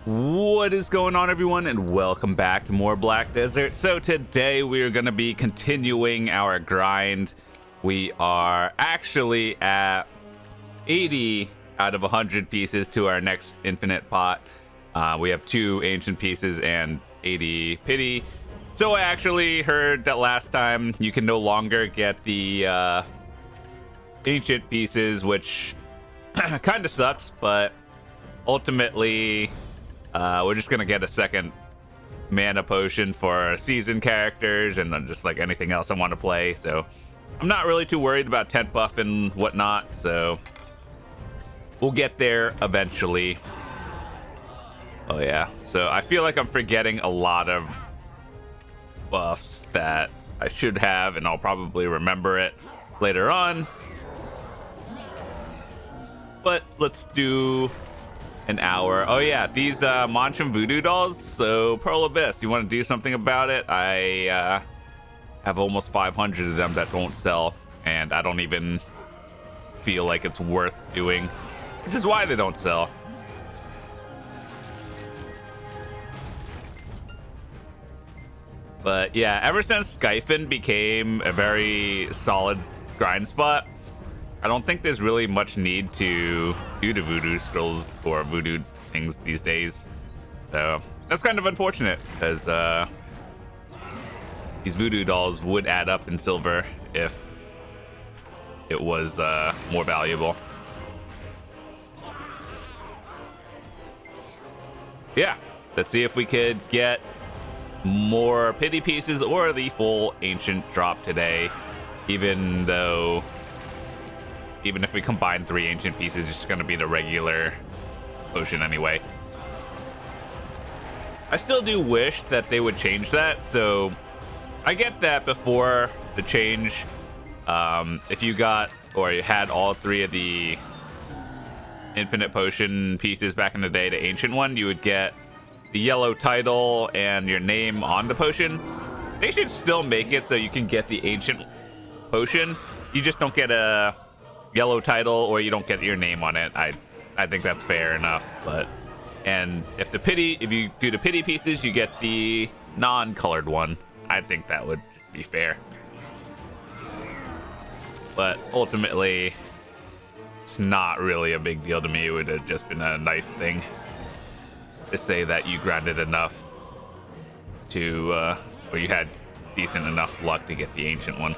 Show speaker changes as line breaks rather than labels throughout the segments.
What is going on, everyone, and welcome back to more Black Desert. So today we are going to be continuing our grind. We are actually at 80 out of 100 pieces to our next infinite pot. We have 2 ancient pieces and 80 pity. So I actually heard that last time you can no longer get the ancient pieces, which kind of sucks, but ultimately we're just gonna get a second mana potion for seasoned characters and just like anything else I want to play. So I'm not really too worried about tent buff and whatnot, so we'll get there eventually. Oh yeah, so I feel like I'm forgetting a lot of buffs that I should have, and I'll probably remember it later on. But let's do an hour. Oh yeah, these Manchems voodoo dolls. So Pearl Abyss, you want to do something about it? I have almost 500 of them that don't sell, and I don't even feel like it's worth doing, which is why they don't sell. But yeah, ever since Skyphon became a very solid grind spot, I don't think there's really much need to do the voodoo scrolls or voodoo things these days. So that's kind of unfortunate, because these voodoo dolls would add up in silver if it was more valuable. Yeah, let's see if we could get more pity pieces or the full ancient drop today, even if we combine 3 ancient pieces, it's just going to be the regular potion anyway. I still do wish that they would change that. So I get that before the change, if you got or you had all 3 of the infinite potion pieces back in the day, the ancient one, you would get the yellow title and your name on the potion. They should still make it so you can get the ancient potion. You just don't get a yellow title, or you don't get your name on it. I think that's fair enough. But if you do the pity pieces, you get the non-colored one. I think that would just be fair. But ultimately, it's not really a big deal to me. It would have just been a nice thing to say that you grinded enough to or you had decent enough luck to get the ancient one.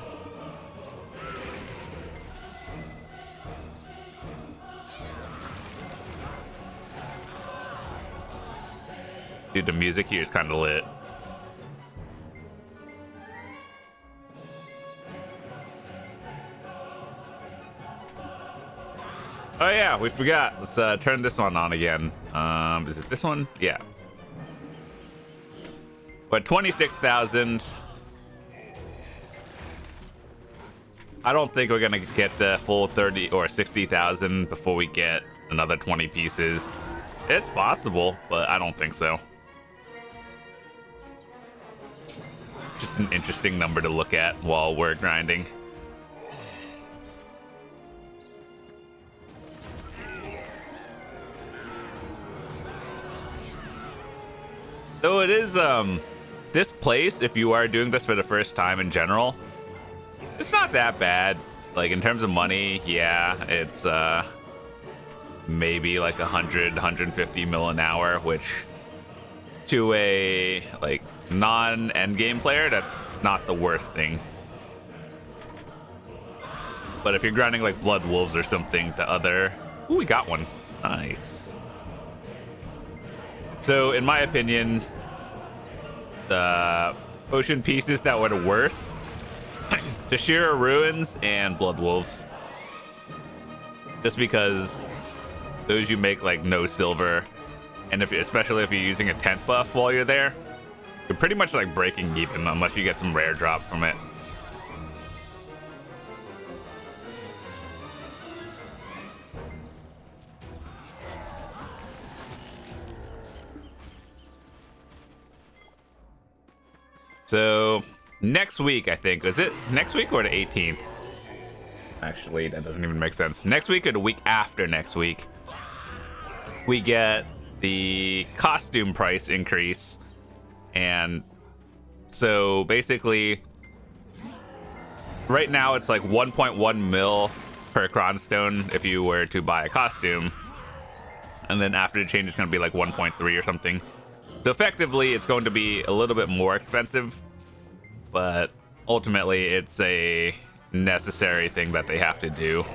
Dude, the music here is kind of lit. Oh yeah, we forgot. Let's turn this one on again. Is it this one? Yeah. We're at 26,000. I don't think we're gonna get the full 30 or 60,000 before we get another 20 pieces. It's possible, but I don't think so. Just an interesting number to look at while we're grinding. So it is this place, if you are doing this for the first time in general, it's not that bad. Like in terms of money, yeah, it's maybe like 150 mil an hour, which to a like non-endgame player, that's not the worst thing. But if you're grinding like Blood Wolves or something, the other... Ooh, we got one. Nice. So in my opinion, the potion pieces that were the worst, Tashira Ruins and Blood Wolves. Just because those you make like no silver, and especially if you're using a tent buff while you're there, you're pretty much like breaking even unless you get some rare drop from it. So next week, I think, is it next week or the 18th? Actually, that doesn't even make sense. Next week or the week after next week, we get the costume price increase. And so basically right now it's like 1.1 mil per cronstone if you were to buy a costume, and then after the change it's going to be like 1.3 or something. So effectively it's going to be a little bit more expensive, but ultimately it's a necessary thing that they have to do.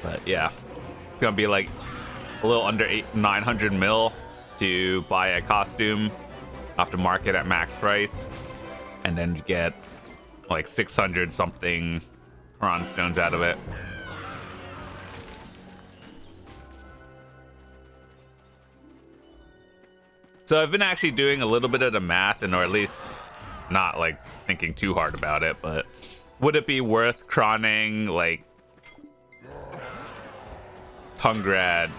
But yeah, it's gonna be like a little under 900 mil to buy a costume off the market at max price, and then you get like 600 something Cron stones out of it. So I've been actually doing a little bit of the math, and or at least not like thinking too hard about it, but would it be worth cronning like Hungrad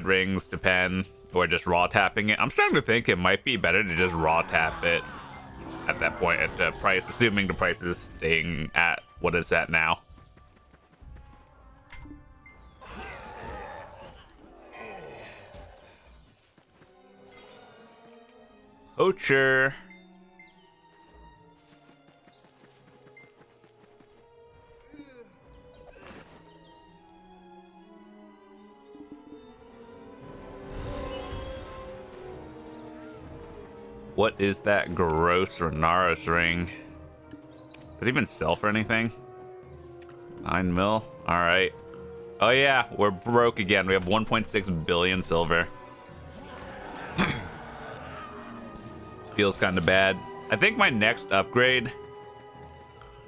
rings to pen, or just raw tapping it? I'm starting to think it might be better to just raw tap it at that point at the price, assuming the price is staying at what it's at now. Poacher. What is that gross Renaros ring? Does it even sell for anything? 9 mil? Alright. Oh yeah, we're broke again. We have 1.6 billion silver. Feels kind of bad. I think my next upgrade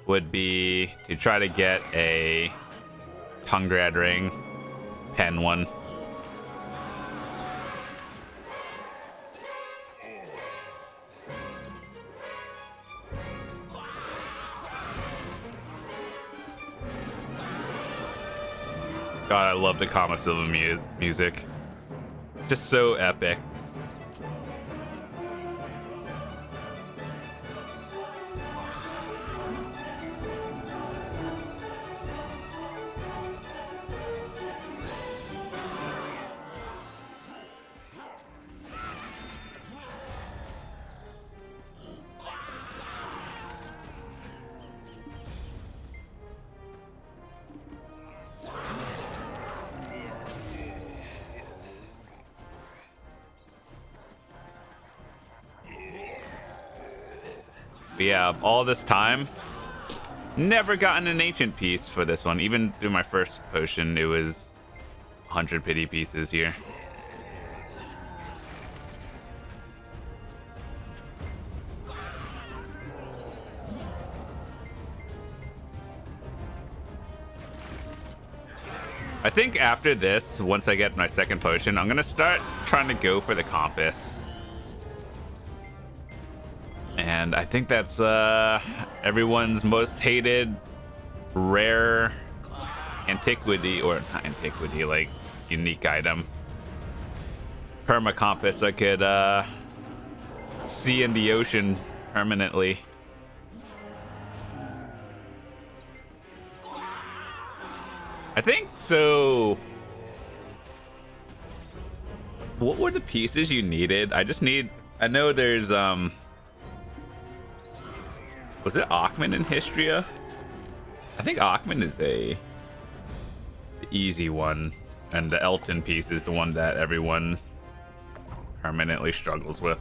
would be to try to get a Hungrad ring. Pen one. God, I love the Kama Silva music. Just so epic. But yeah, all this time, never gotten an ancient piece for this one. Even through my first potion, it was 100 pity pieces here. I think after this, once I get my second potion, I'm gonna start trying to go for the compass. And I think that's everyone's most hated rare antiquity, or not antiquity, like unique item. Perma compass I could see in the ocean permanently. I think so. What were the pieces you needed? I know there's was it Akhman in Histria? I think Akhman is the easy one, and the Elton piece is the one that everyone permanently struggles with.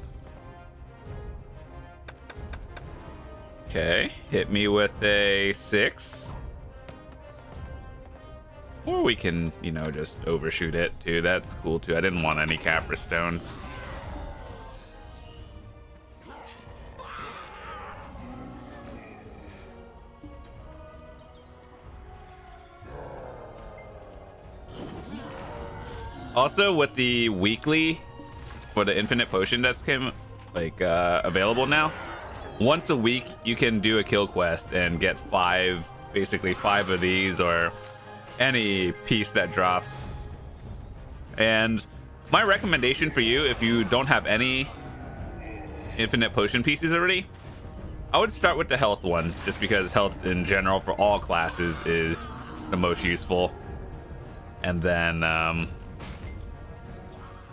Okay, hit me with a 6. Or we can, you know, just overshoot it too. That's cool too. I didn't want any Capra stones. Also, with the weekly, for the infinite potion that's available now, once a week you can do a kill quest and get basically five of these, or any piece that drops. And my recommendation for you, if you don't have any infinite potion pieces already, I would start with the health one, just because health in general for all classes is the most useful. And then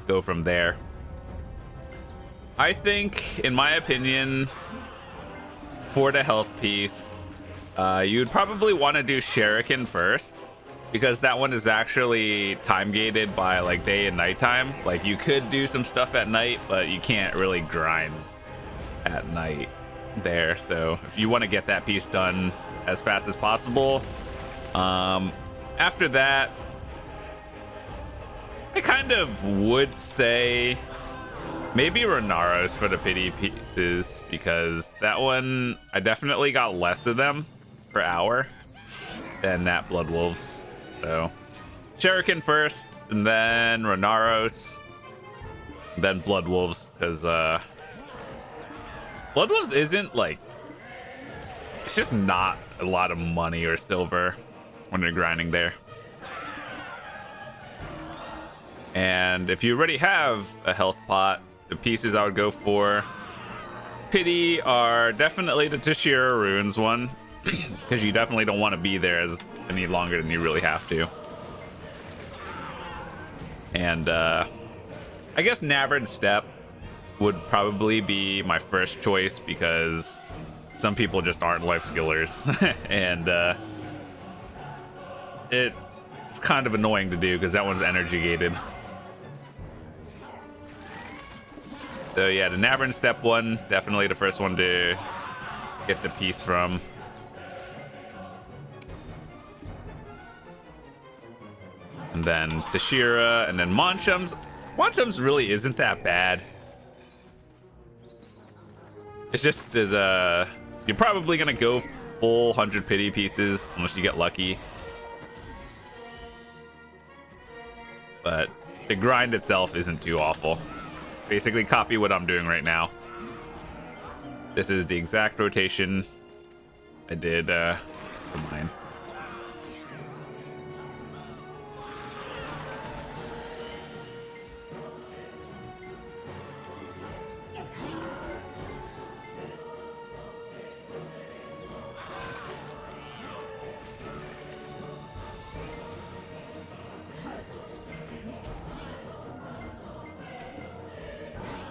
go from there. I think, in my opinion, for the health piece, you'd probably want to do Shuriken first, because that one is actually time gated by like day and nighttime. Like you could do some stuff at night, but you can't really grind at night there. So if you want to get that piece done as fast as possible, after that, I kind of would say maybe Renaros for the pity pieces, because that one I definitely got less of them per hour than that Blood Wolves. So Shuriken first, and then Renaros, then Blood Wolves, because Blood Wolves isn't like, it's just not a lot of money or silver when you're grinding there. And if you already have a health pot, the pieces I would go for pity are definitely the Tashira Ruins one, because you definitely don't want to be there as any longer than you really have to. And I guess Navern Step would probably be my first choice, because some people just aren't life skillers. And it's kind of annoying to do because that one's energy gated. So yeah, the Navern Step one, definitely the first one to get the piece from. And then Tashira, and then Manchems. Manchems really isn't that bad. It's just you're probably gonna go full 100 pity pieces unless you get lucky. But the grind itself isn't too awful. Basically copy what I'm doing right now. This is the exact rotation I did for mine.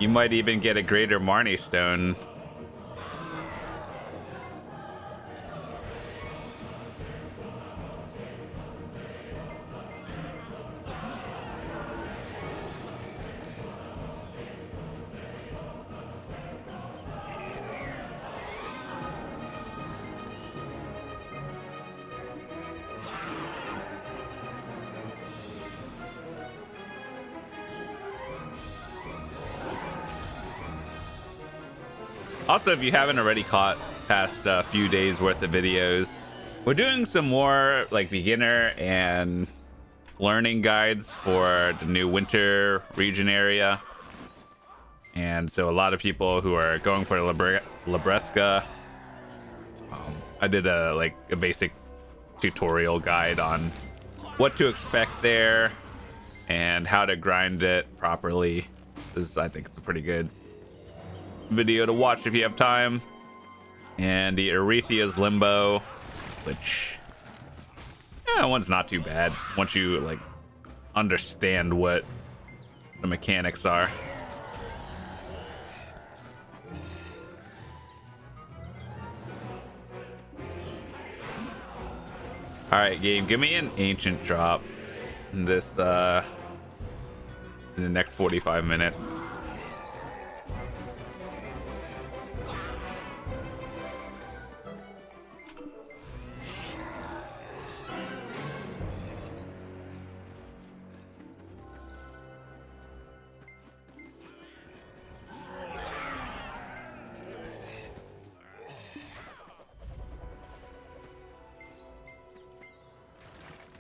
You might even get a greater Marni stone. Also, if you haven't already caught past a few days worth of videos, we're doing some more like beginner and learning guides for the new winter region area. And so a lot of people who are going for Labresca, I did a basic tutorial guide on what to expect there and how to grind it properly. I think it's a pretty good video to watch if you have time. And the Arethia's Limbo, which that one's not too bad once you like understand what the mechanics are. All right, game, give me an ancient drop in this in the next 45 minutes.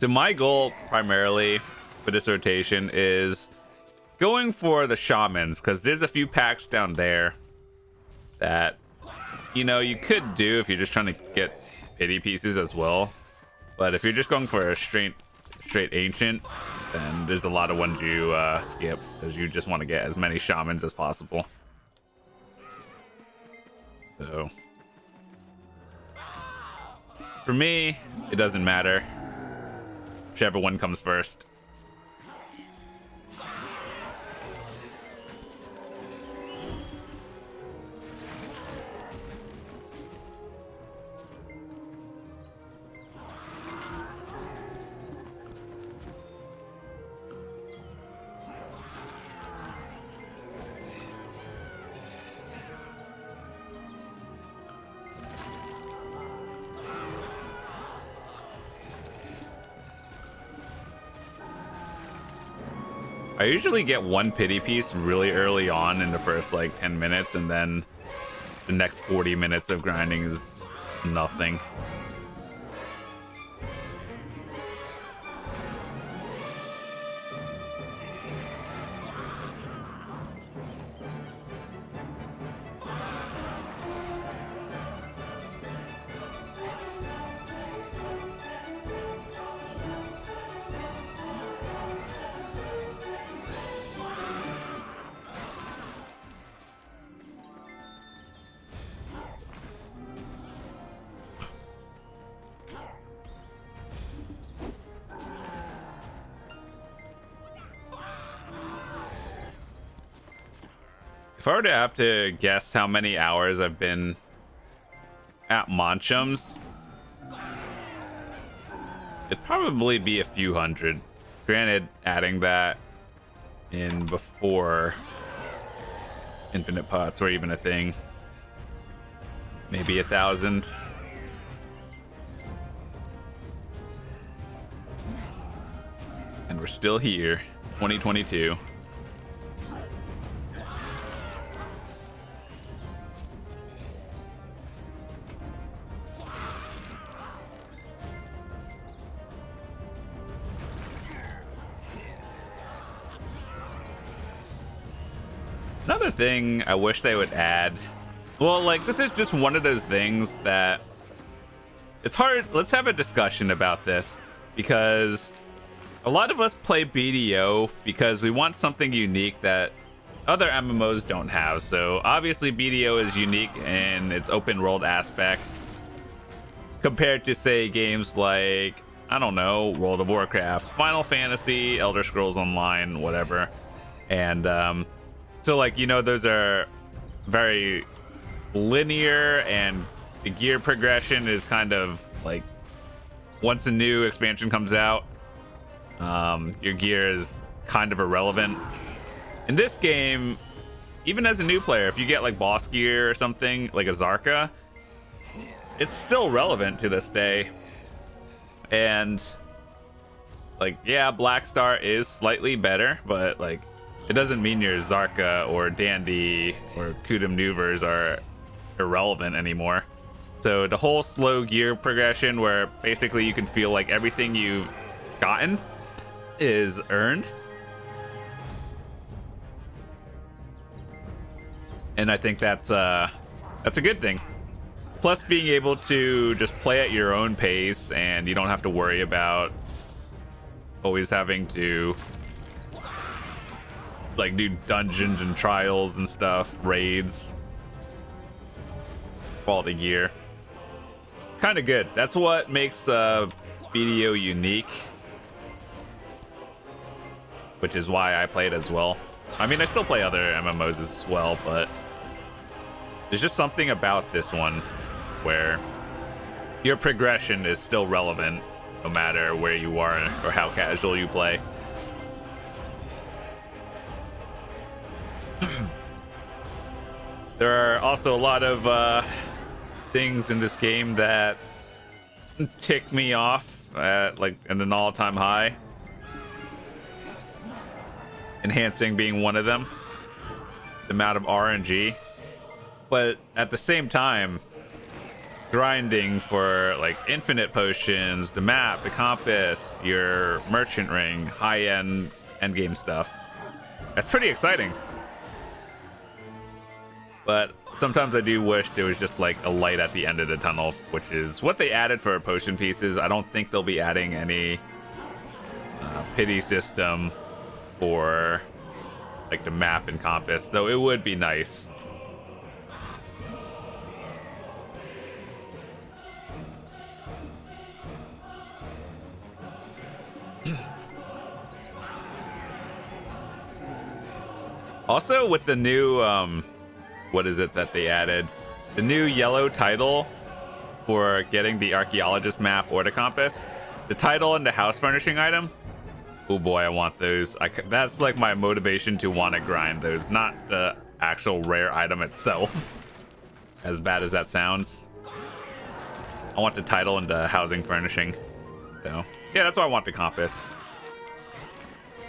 So my goal primarily for this rotation is going for the shamans, because there's a few packs down there that, you know, you could do if you're just trying to get pity pieces as well. But if you're just going for a straight ancient, then there's a lot of ones you skip, because you just want to get as many shamans as possible. So For me, it doesn't matter. Whichever one comes first. I usually get one pity piece really early on in the first like 10 minutes, and then the next 40 minutes of grinding is nothing. If I were to have to guess how many hours I've been at Manchems, it'd probably be a few hundred. Granted, adding that in before infinite pots were even a thing. Maybe 1,000. And we're still here, 2022. Another thing I wish they would add, well, like, this is just one of those things that it's hard. Let's have a discussion about this, because a lot of us play BDO because we want something unique that other MMOs don't have. So obviously BDO is unique in its open world aspect compared to, say, games like, I don't know, World of Warcraft, Final Fantasy, Elder Scrolls Online, whatever. And so, like, you know, those are very linear, and the gear progression is kind of like, once a new expansion comes out, your gear is kind of irrelevant. In this game, even as a new player, if you get like boss gear or something like a Zarka, it's still relevant to this day. And like, yeah, Black Star is slightly better, but like, it doesn't mean your Zarka or Dandy or Kudum Nuvers are irrelevant anymore. So the whole slow gear progression, where basically you can feel like everything you've gotten is earned, and I think that's a good thing. Plus, being able to just play at your own pace, and you don't have to worry about always having to like do dungeons and trials and stuff, raids, all the gear. Kind of good. That's what makes BDO unique, which is why I play it as well. I mean, I still play other MMOs as well, but there's just something about this one where your progression is still relevant no matter where you are or how casual you play. There are also a lot of things in this game that tick me off at like an all-time high. Enhancing being one of them. The amount of RNG. But at the same time, grinding for like infinite potions, the map, the compass, your merchant ring, high-end endgame stuff. That's pretty exciting. But sometimes I do wish there was just like a light at the end of the tunnel, which is what they added for potion pieces. I don't think they'll be adding any pity system for like the map and compass, though it would be nice. Also, with the new, what is it that they added? The new yellow title for getting the archaeologist map or the compass. The title and the house furnishing item. Oh boy, I want those. That's like my motivation to want to grind those, not the actual rare item itself. As bad as that sounds. I want the title and the housing furnishing. So, yeah, that's why I want the compass.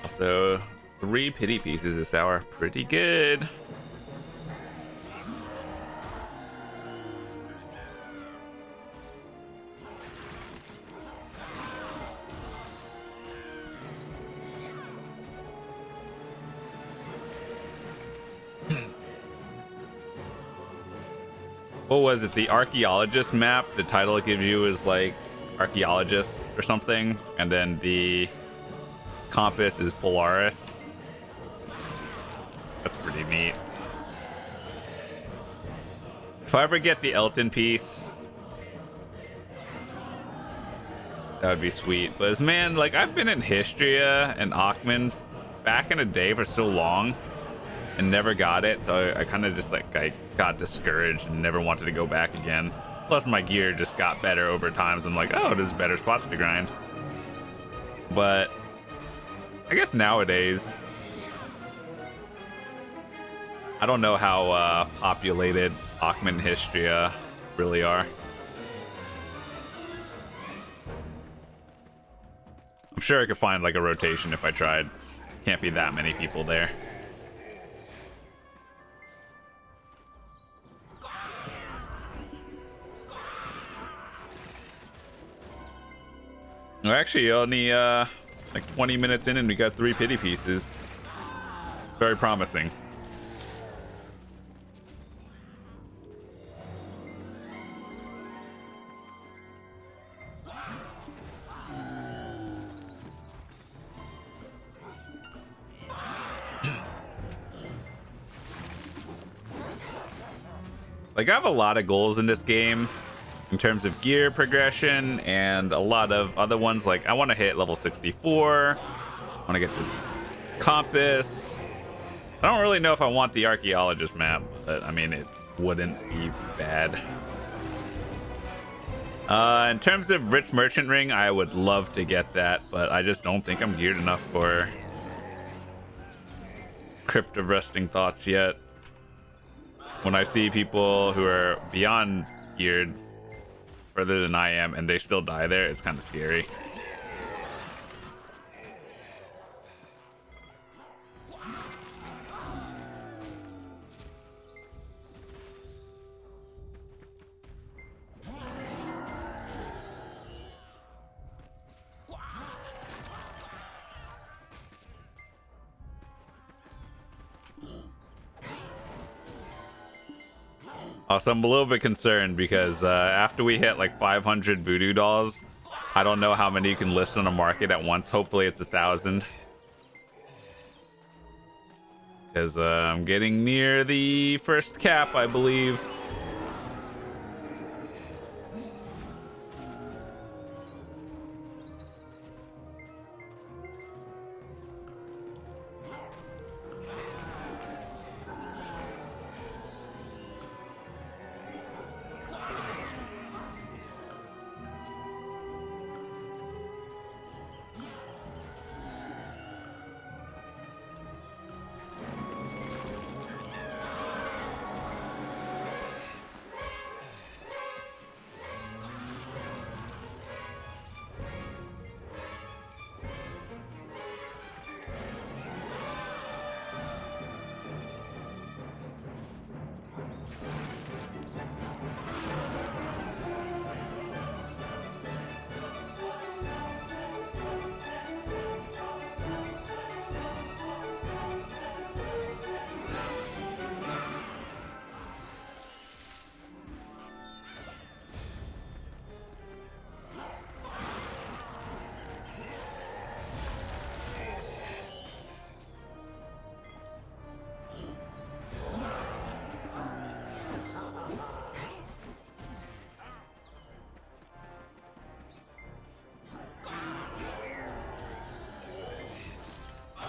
Also, 3 pity pieces this hour. Pretty good. What was it? The archaeologist map? The title it gives you is like archaeologist or something. And then the compass is Polaris. That's pretty neat. If I ever get the Elton piece, that would be sweet. But man, like I've been in Histria and Achman back in the day for so long and never got it, so I kind of just like I got discouraged and never wanted to go back again. Plus my gear just got better over time, so I'm like, oh, there's better spots to grind. But I guess nowadays I don't know how populated Achman and Histria really are. I'm sure I could find like a rotation if I tried. Can't be that many people there. We're actually only like 20 minutes in and we got 3 pity pieces. Very promising. Like, I have a lot of goals in this game in terms of gear progression and a lot of other ones. Like, I want to hit level 64. I want to get the compass. I don't really know if I want the archaeologist map, but I mean, it wouldn't be bad. In terms of rich merchant ring, I would love to get that, but I just don't think I'm geared enough for Crypt of Resting Thoughts yet. When I see people who are beyond geared further than I am and they still die there, it's kind of scary. Also, I'm a little bit concerned because after we hit like 500 voodoo dolls, I don't know how many you can list on the market at once. Hopefully it's 1,000. Because I'm getting near the first cap, I believe.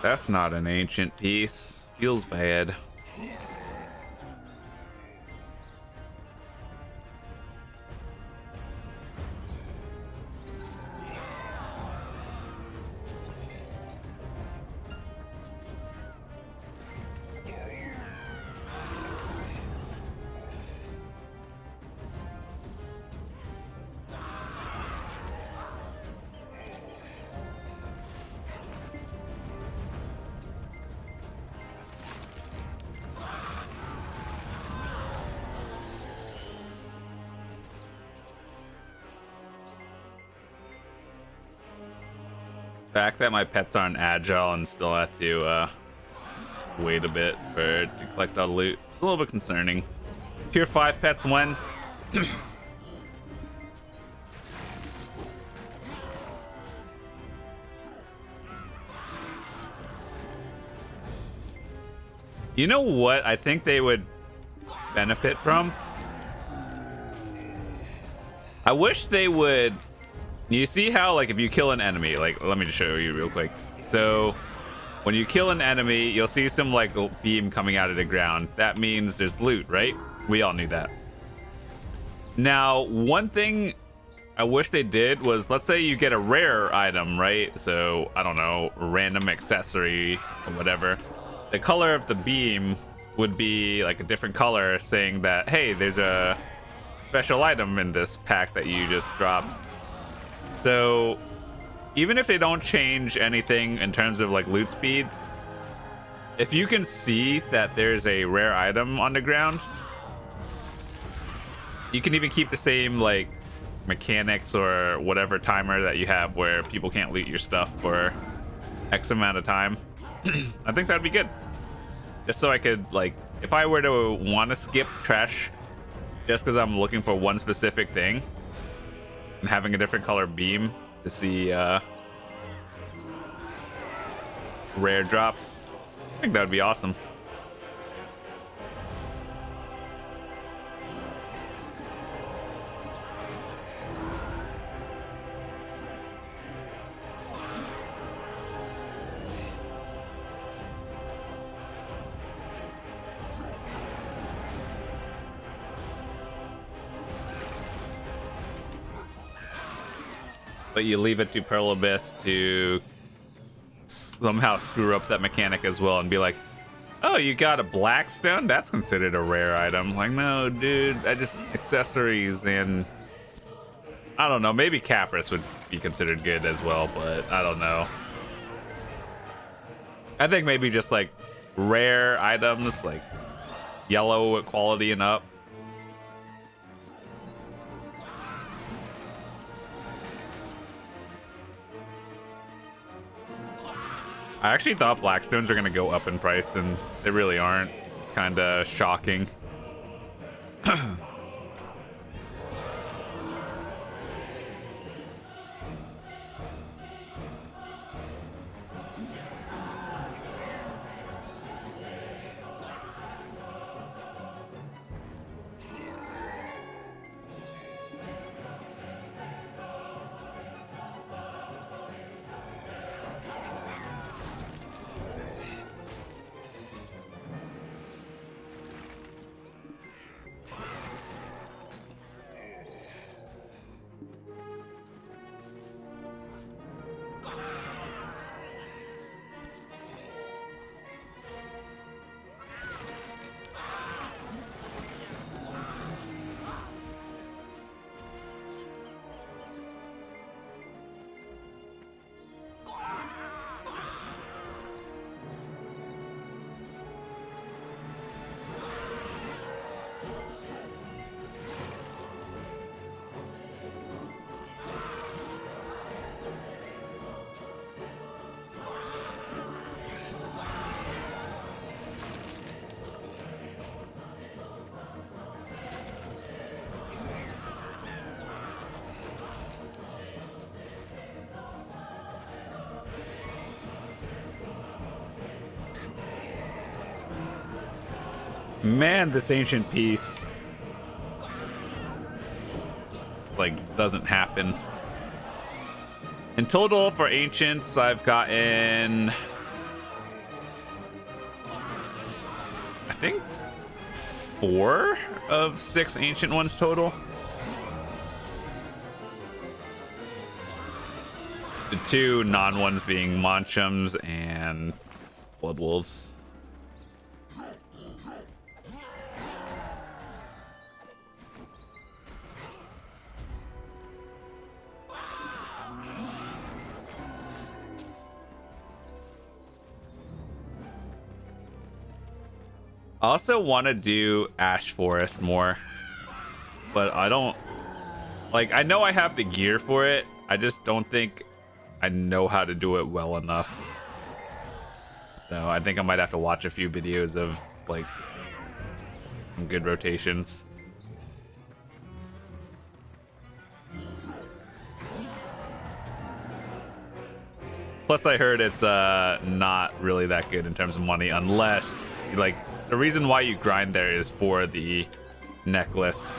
That's not an ancient piece. feels bad. The fact that my pets aren't agile and still have to wait a bit to collect all the loot, it's a little bit concerning. Tier 5 pets when? You know what I think they would benefit from? I wish they would. You see how, like, if you kill an enemy, like, let me just show you real quick. So when you kill an enemy, you'll see some like beam coming out of the ground. That means there's loot, right? We all knew that. Now, one thing I wish they did was, let's say you get a rare item, right? So I don't know, a random accessory or whatever. The color of the beam would be like a different color, saying that, hey, there's a special item in this pack that you just dropped. So even if they don't change anything in terms of like loot speed, if you can see that there's a rare item on the ground, you can even keep the same like mechanics or whatever timer that you have where people can't loot your stuff for X amount of time. I think that'd be good. Just so I could, like, if I were to want to skip trash just because I'm looking for one specific thing and having a different color beam to see rare drops, I think that would be awesome. But you leave it to Pearl Abyss to somehow screw up that mechanic as well and be like, oh, you got a black stone? That's considered a rare item. Like, no, dude, I just accessories and I don't know. Maybe Capris would be considered good as well, but I don't know. I think maybe just like rare items, like yellow quality and up. I actually thought Blackstones are going to go up in price, and they really aren't. It's kind of shocking. Man, this ancient piece like doesn't happen. In total for ancients, I've gotten 4 of 6 ancient ones total. The 2 non-ones being Manchems and Blood Wolves. I also want to do Ash Forest more, but I don't like. I know I have the gear for it. I just don't think I know how to do it well enough. So I think I might have to watch a few videos of like some good rotations. Plus, I heard it's not really that good in terms of money, unless like. The reason why you grind there is for the necklace.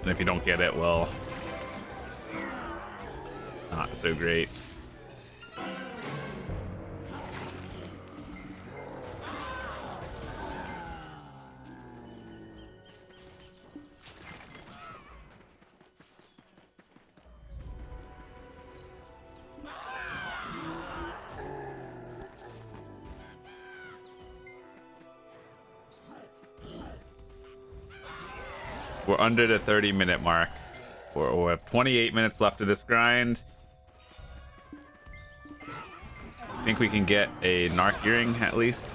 And if you don't get it, well, not so great. We're under the 30-minute mark. We have 28 minutes left of this grind. I think we can get a Narc earring at least.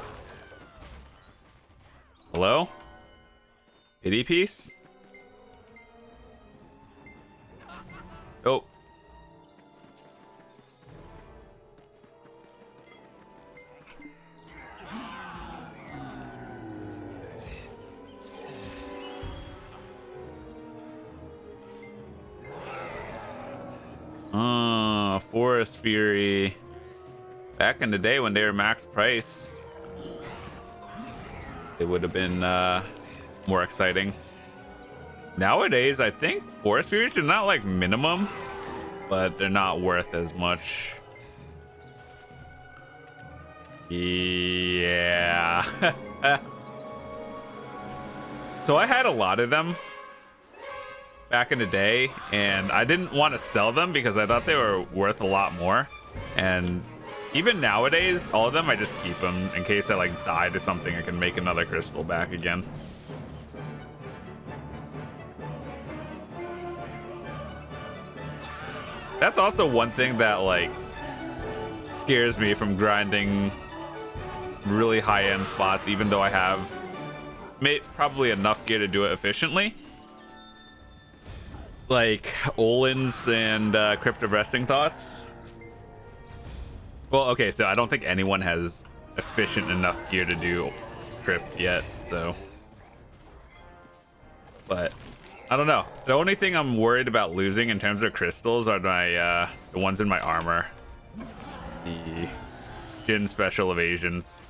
Hello? Pity piece? Oh. Forest Fury. Back in the day when they were max price, it would have been more exciting. Nowadays, I think Forest Furies are not like minimum, but they're not worth as much. Yeah. So I had a lot of them back in the day, and I didn't want to sell them because I thought they were worth a lot more. And even nowadays, all of them, I just keep them in case I like die to something. I can make another crystal back again. That's also one thing that like scares me from grinding really high-end spots, even though I have probably enough gear to do it efficiently. Like Olin's and Crypto Resting Thoughts. Well, okay, so I don't think anyone has efficient enough gear to do Crypt yet, so. But I don't know. The only thing I'm worried about losing in terms of crystals are my the ones in my armor. The Jin special evasions.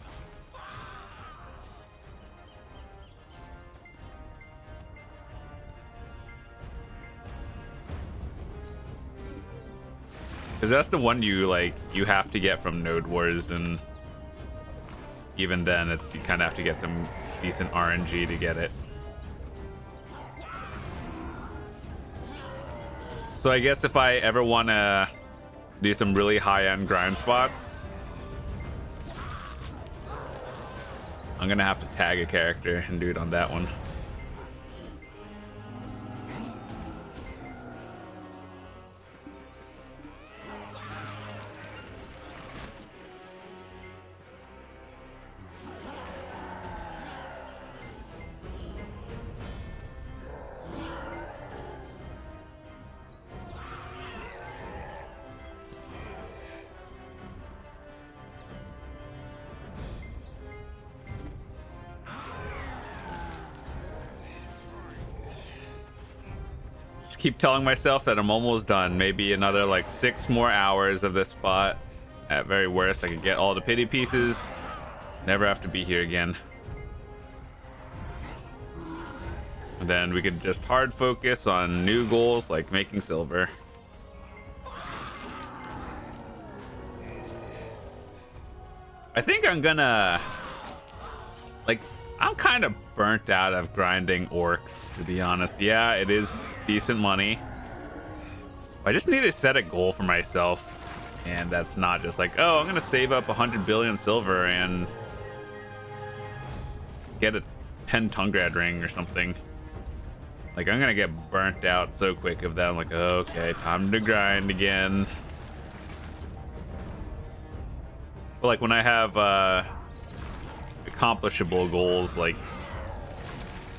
Because that's the one you have to get from Node Wars, and even then you kind of have to get some decent RNG to get it. So I guess if I ever want to do some really high-end grind spots, I'm gonna have to tag a character and do it on that one. Keep telling myself that I'm almost done. Maybe another like 6 more hours of this spot. At very worst, I could get all the pity pieces. Never have to be here again. And then we could just hard focus on new goals like making silver. I think I'm gonna Like, I'm kind of burnt out of grinding orcs, to be honest. Yeah, it is decent money. I just need to set a goal for myself. And that's not just like, oh, I'm going to save up 100 billion silver and get a 10 Tungrad ring or something. Like, I'm going to get burnt out so quick of that. I'm like, okay, time to grind again. But like when I have accomplishable goals, like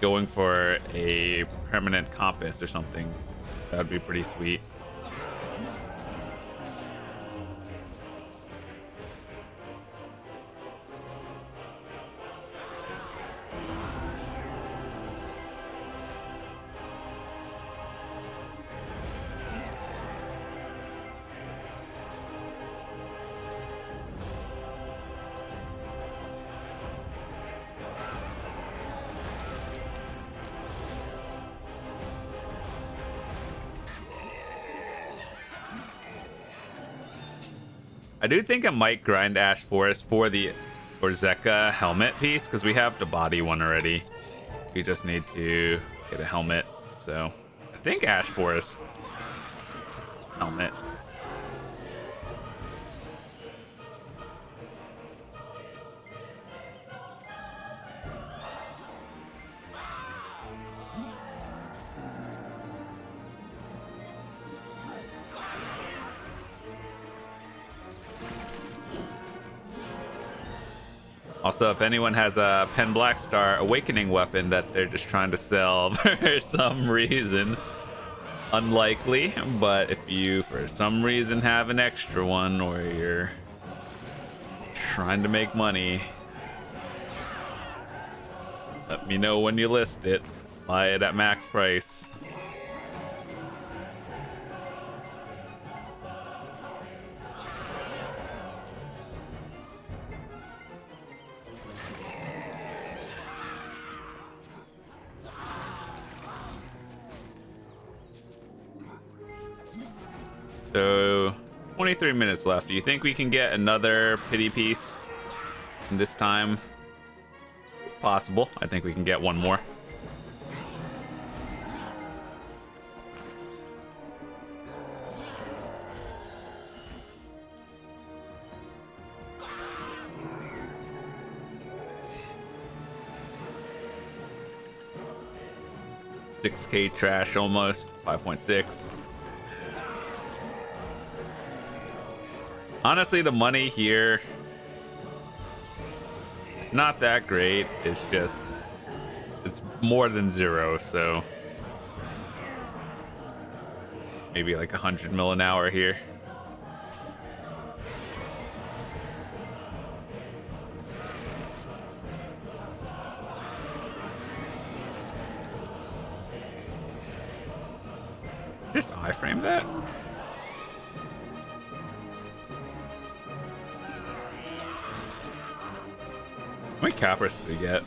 going for a permanent compass or something, that would be pretty sweet. I do think I might grind Ash Forest for the Orzeka helmet piece, because we have the body one already. We just need to get a helmet. So I think Ash Forest helmet. Also, if anyone has a Pen Blackstar Awakening weapon that they're just trying to sell for some reason, unlikely, but if you for some reason have an extra one or you're trying to make money, let me know when you list it. Buy it at max price. So 23 minutes left. Do you think we can get another pity piece this time? It's possible. I think we can get one more. $6K trash almost. 5.6. Honestly, the money here, it's not that great. It's just, it's more than zero, so maybe like 100 mil an hour here. Just iframe that? How many cappers did we get?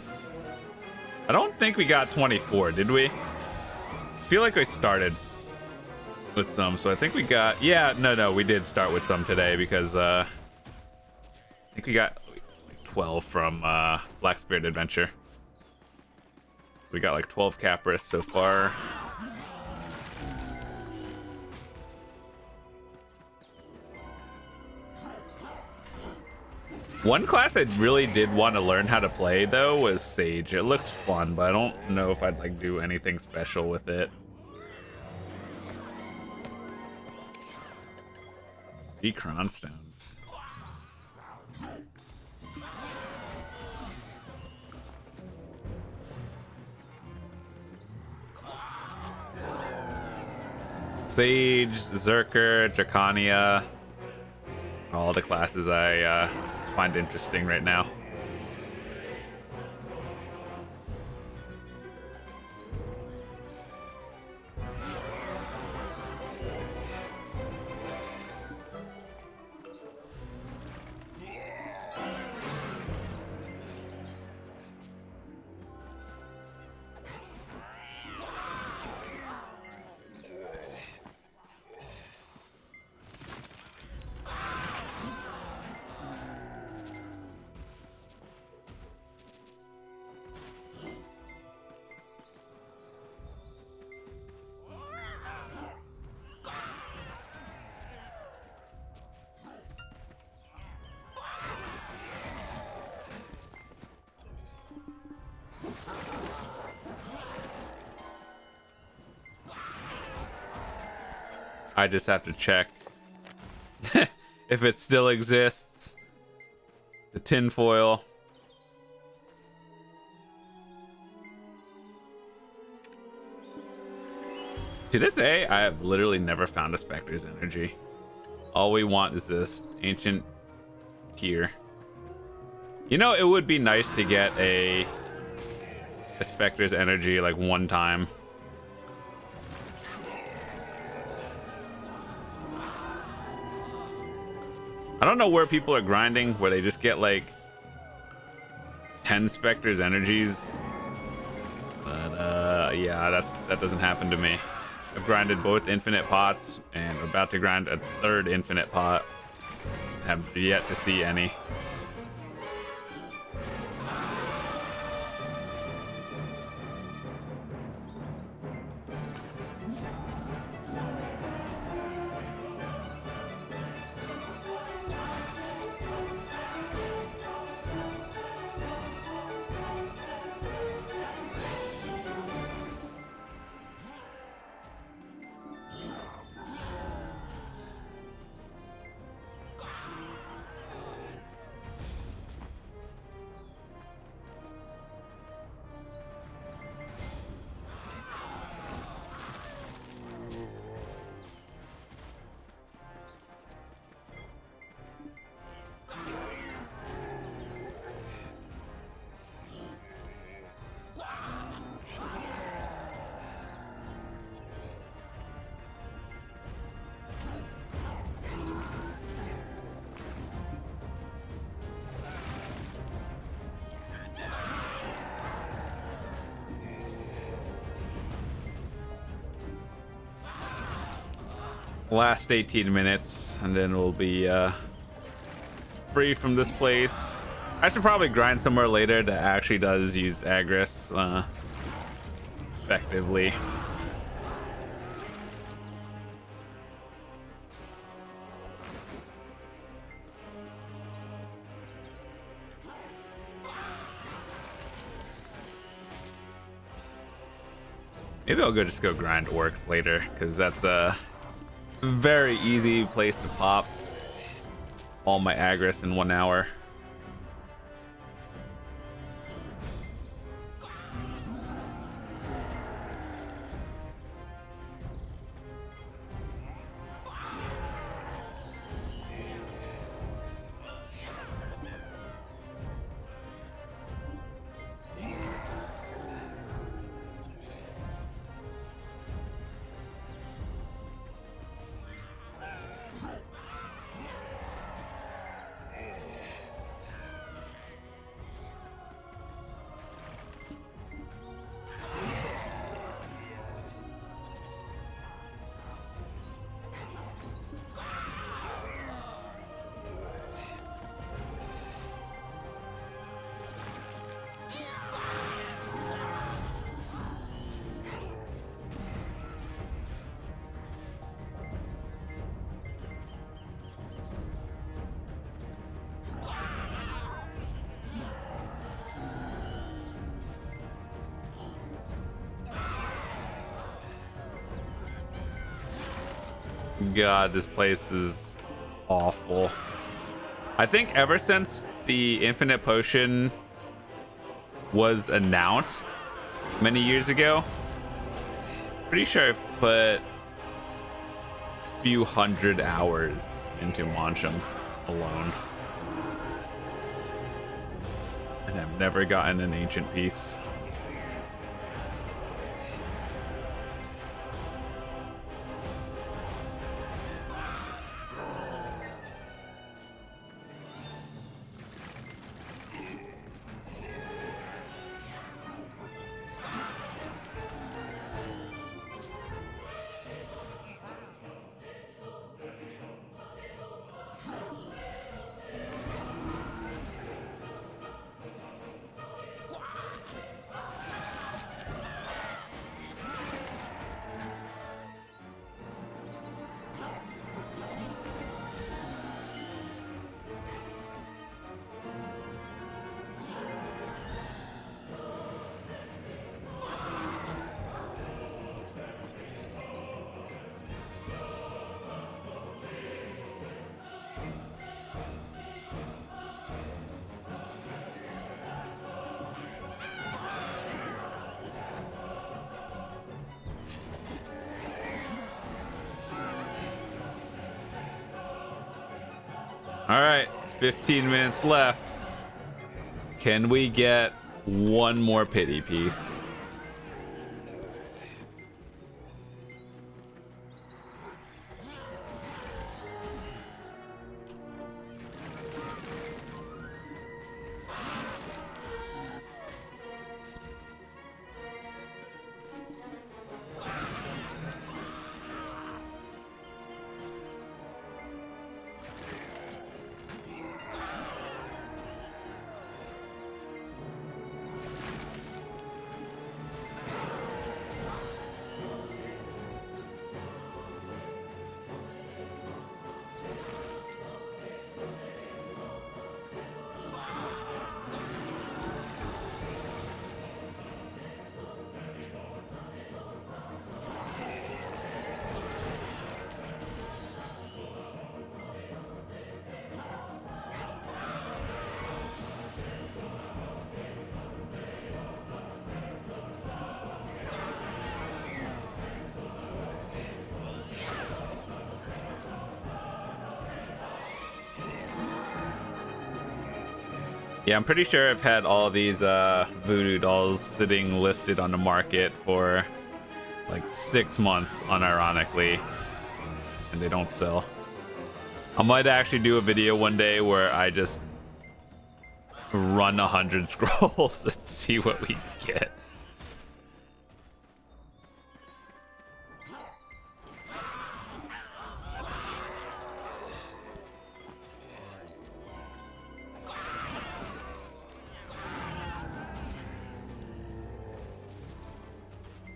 I don't think we got 24, did we? I feel like we started with some, so I think we got... Yeah, no, we did start with some today because I think we got like 12 from Black Spirit Adventure. We got like 12 Capris so far. One class I really did want to learn how to play though was Sage. It looks fun, but I don't know if I'd like do anything special with it. Cronstones. Sage, Zerker, Dracania. All the classes I find interesting right now. I just have to check if it still exists. The tinfoil. To this day, I have literally never found a Specter's energy. All we want is this ancient tier. You know, it would be nice to get a Specter's energy like one time. I don't know where people are grinding, where they just get like 10 Specter's energies. But yeah, that doesn't happen to me. I've grinded both infinite pots and I'm about to grind a third infinite pot. Have yet to see any. Last 18 minutes and then we'll be free from this place. I should probably grind somewhere later that actually does use Agris effectively. Maybe I'll just go grind orcs later, because that's a very easy place to pop all my Agris in 1 hour. God, this place is awful. I think ever since the infinite potion was announced many years ago, pretty sure I've put a few hundred hours into Manchems alone. And I've never gotten an ancient piece. All right, 15 minutes left. Can we get one more pity piece? Yeah, I'm pretty sure I've had all these voodoo dolls sitting listed on the market for like 6 months, unironically, and they don't sell. I might actually do a video one day where I just run 100 scrolls and see what we get.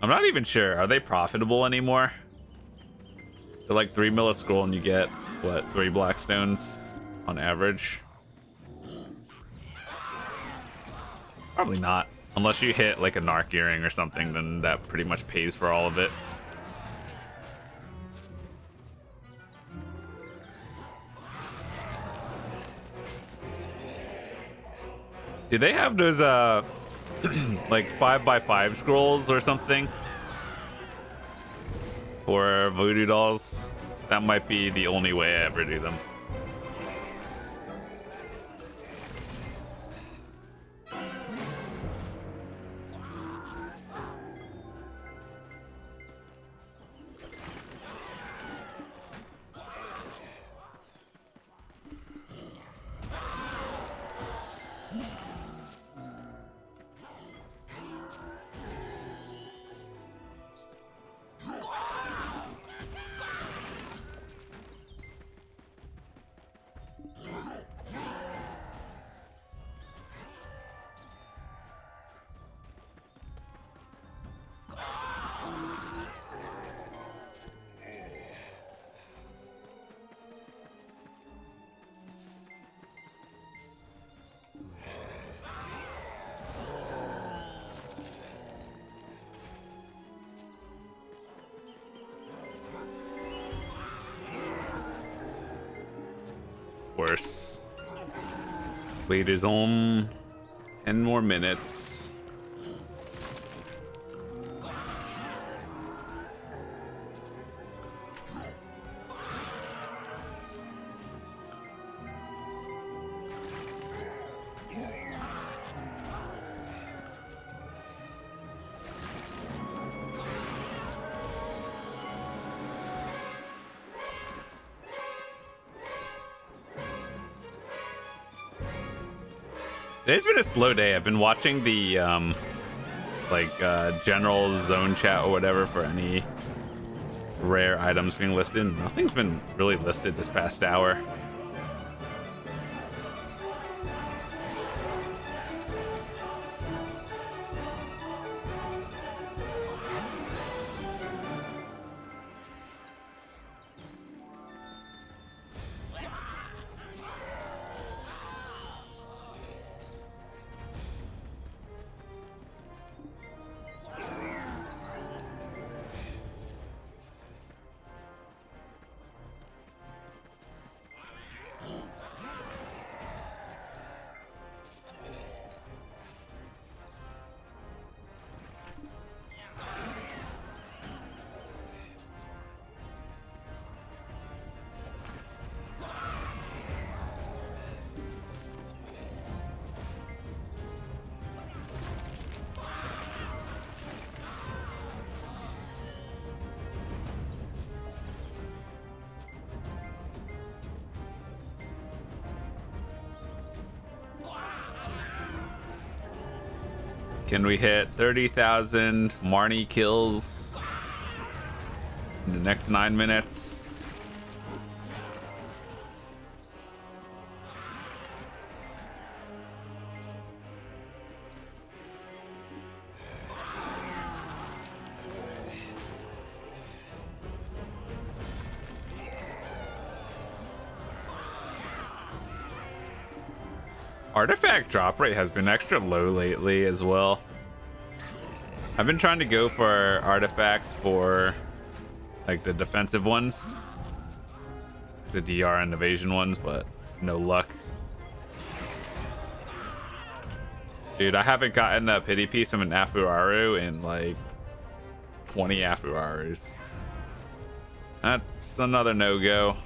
I'm not even sure. Are they profitable anymore? They're like 3 mil a scroll and you get, what, 3 blackstones on average? Probably not. Unless you hit like a narc earring or something, then that pretty much pays for all of it. Do they have those like 5x5 scrolls or something for voodoo dolls? That might be the only way I ever do them. Worse. Lead is on 10 more minutes. Today's been a slow day. I've been watching the general zone chat or whatever for any rare items being listed. Nothing's been really listed this past hour. Can we hit 30,000 Marni kills in the next 9 minutes? Artifact drop rate has been extra low lately as well. I've been trying to go for artifacts for like the defensive ones, the DR and evasion ones, but no luck. Dude, I haven't gotten a pity piece from an Afuaru in like 20 Afuarus. That's another no-go.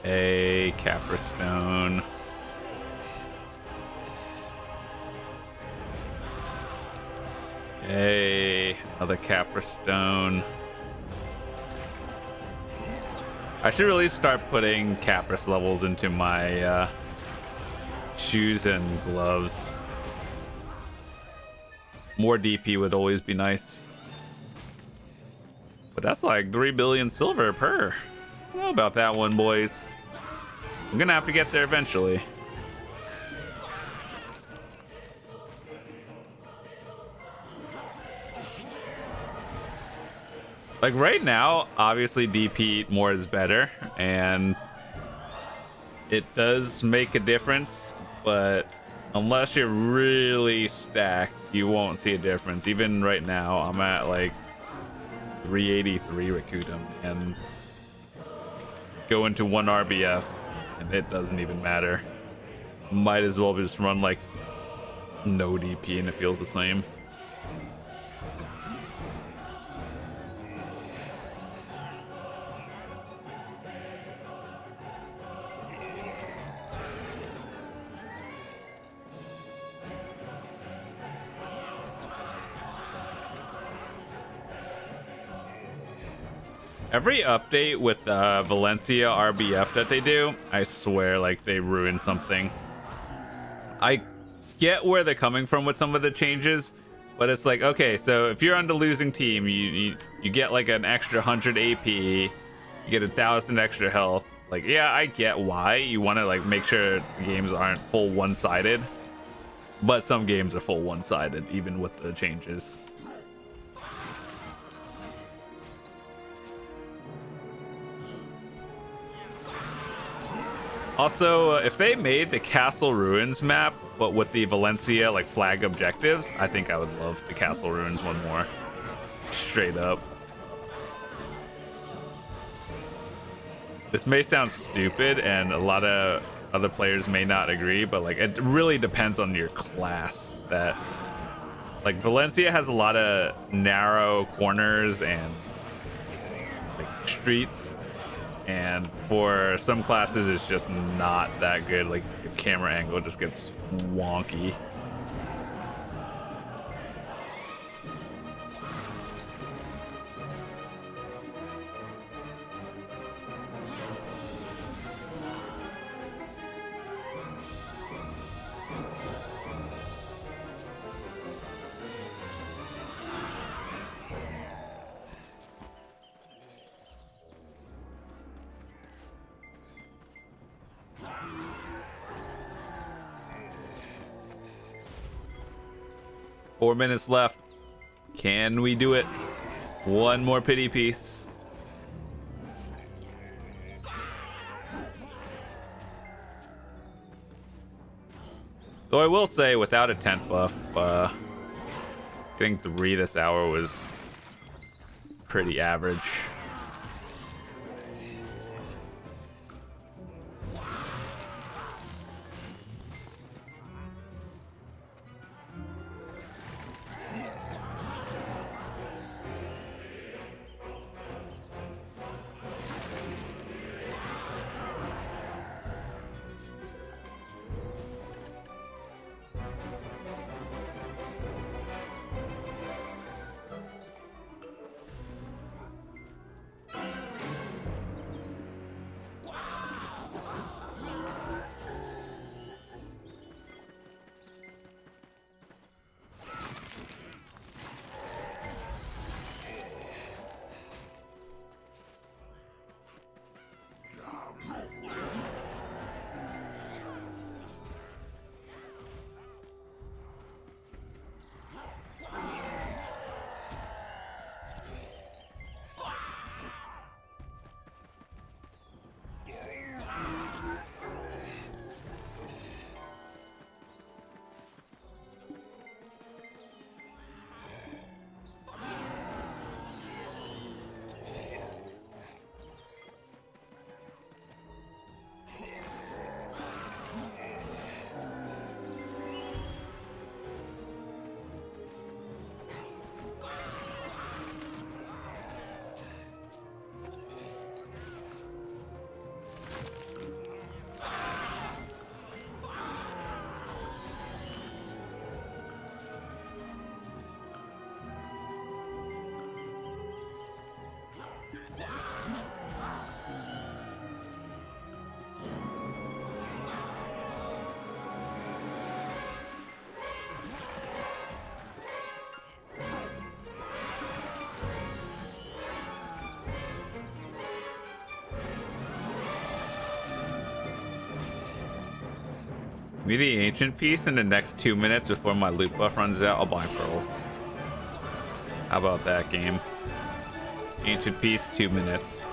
A Capra Stone. Another Capra Stone. I should really start putting Capris levels into my shoes and gloves. More DP would always be nice. But that's like 3 billion silver per. I don't know about that one, boys. I'm gonna have to get there eventually. Like right now, obviously DP more is better, and it does make a difference, but unless you're really stacked, you won't see a difference. Even right now, I'm at like 383 Rakutum and go into 1 RBF, and it doesn't even matter. Might as well just run like no DP and it feels the same. Every update with the Valencia RBF that they do, I swear, like, they ruin something. I get where they're coming from with some of the changes, but it's like, okay, so if you're on the losing team, you get like an extra 100 AP, you get 1,000 extra health. Like, yeah, I get why you want to like make sure games aren't full one-sided, but some games are full one-sided even with the changes. Also, if they made the Castle Ruins map, but with the Valencia like flag objectives, I think I would love the Castle Ruins one more. Straight up. This may sound stupid, and a lot of other players may not agree, but like it really depends on your class. That like Valencia has a lot of narrow corners and like streets. And for some classes, it's just not that good. Like, your camera angle just gets wonky. Four minutes left. Can we do it? One more pity piece. Though I will say, without a tent buff, getting 3 this hour was pretty average. Give me the ancient piece in the next 2 minutes before my loot buff runs out. I'll buy pearls. How about that, game? Ancient piece, 2 minutes.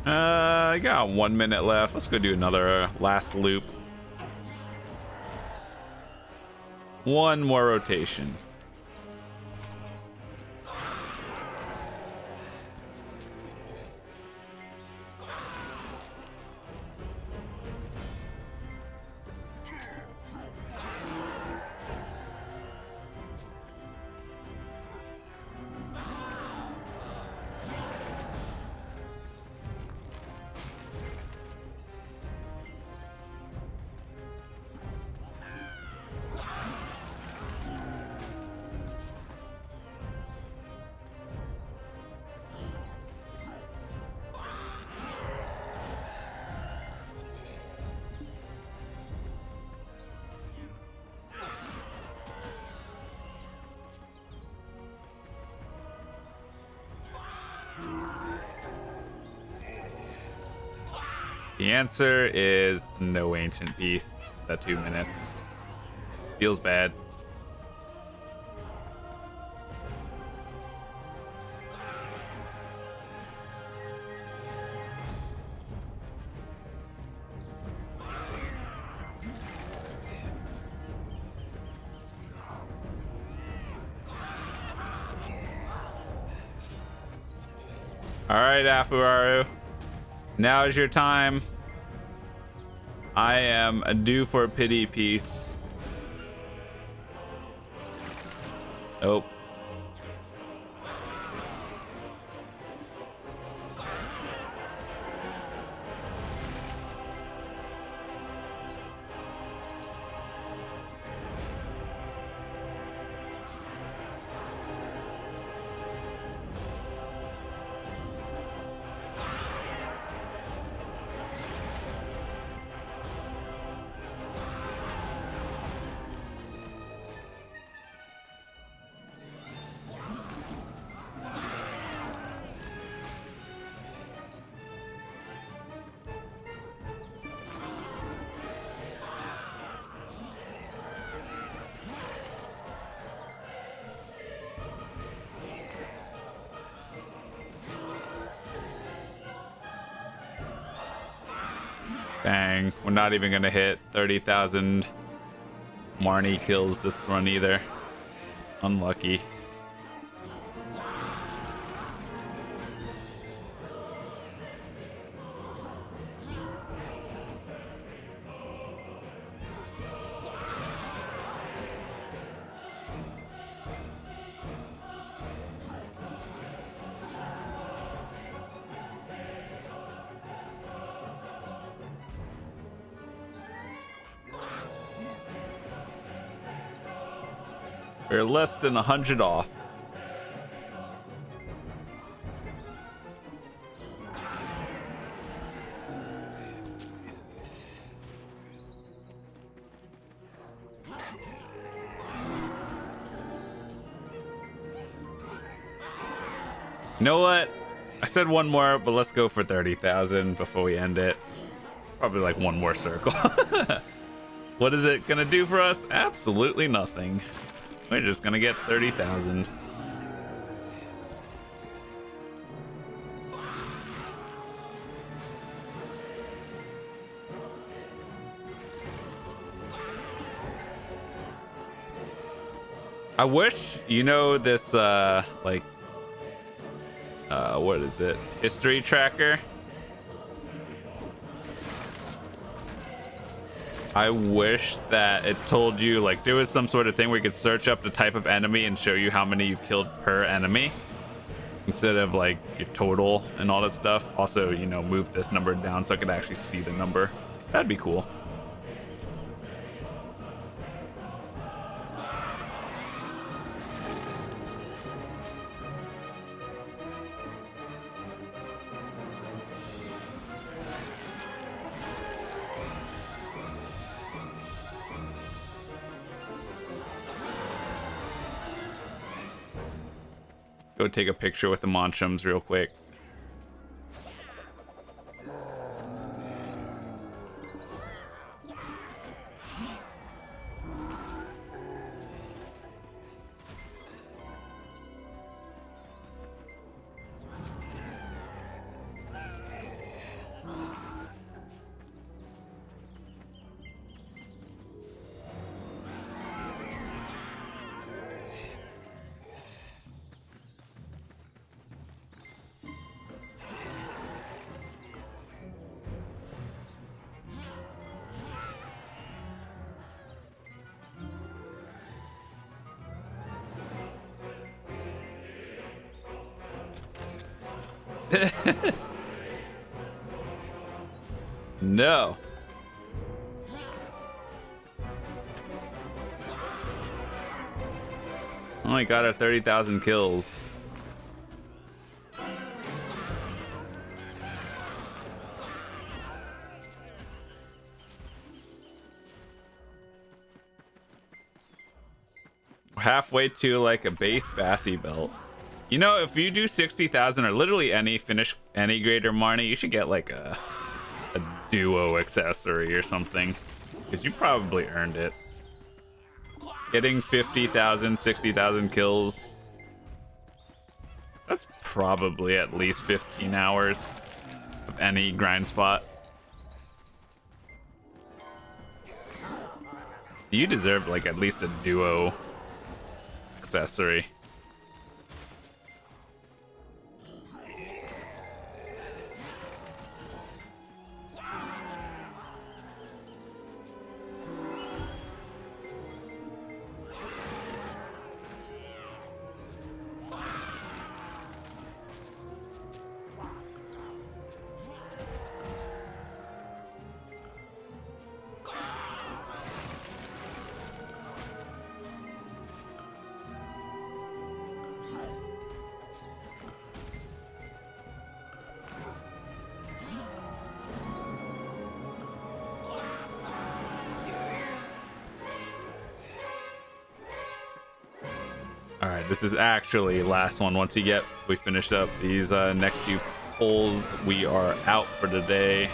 I got 1 minute left. Let's go do another last loop. One more rotation. The answer is no ancient piece. That 2 minutes. Feels bad. All right, Afuaru. Now is your time. I am due for a pity piece. Nope. Dang, we're not even gonna hit 30,000 Marni kills this run either. Unlucky. We're less than 100 off. You know what? I said one more, but let's go for 30,000 before we end it. Probably like one more circle. What is it gonna do for us? Absolutely nothing. We're just gonna get 30,000. I wish, you know, this like what is it? History tracker. I wish that it told you, like, there was some sort of thing where you could search up the type of enemy and show you how many you've killed per enemy instead of like your total and all that stuff. Also, you know, move this number down so I could actually see the number. That'd be cool. Go take a picture with the Manchems real quick. No. Only got our 30,000 kills. We're halfway to like a base Bassy belt. You know, if you do 60,000 or literally any finish any greater Marni, you should get like a duo accessory or something, because you probably earned it. Getting 50,000, 60,000 kills, that's probably at least 15 hours of any grind spot. You deserve like at least a duo accessory. this is actually last one. Once we finish up these next few polls, we are out for today.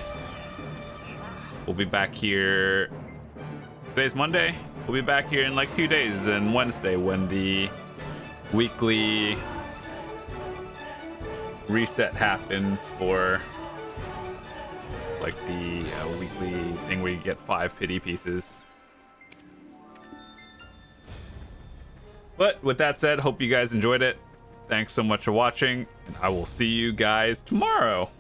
We'll be back here. Today's Monday. We'll be back here in like 2 days and Wednesday when the weekly reset happens for like the weekly thing where you get 5 pity pieces. But with that said, hope you guys enjoyed it. Thanks so much for watching, and I will see you guys tomorrow.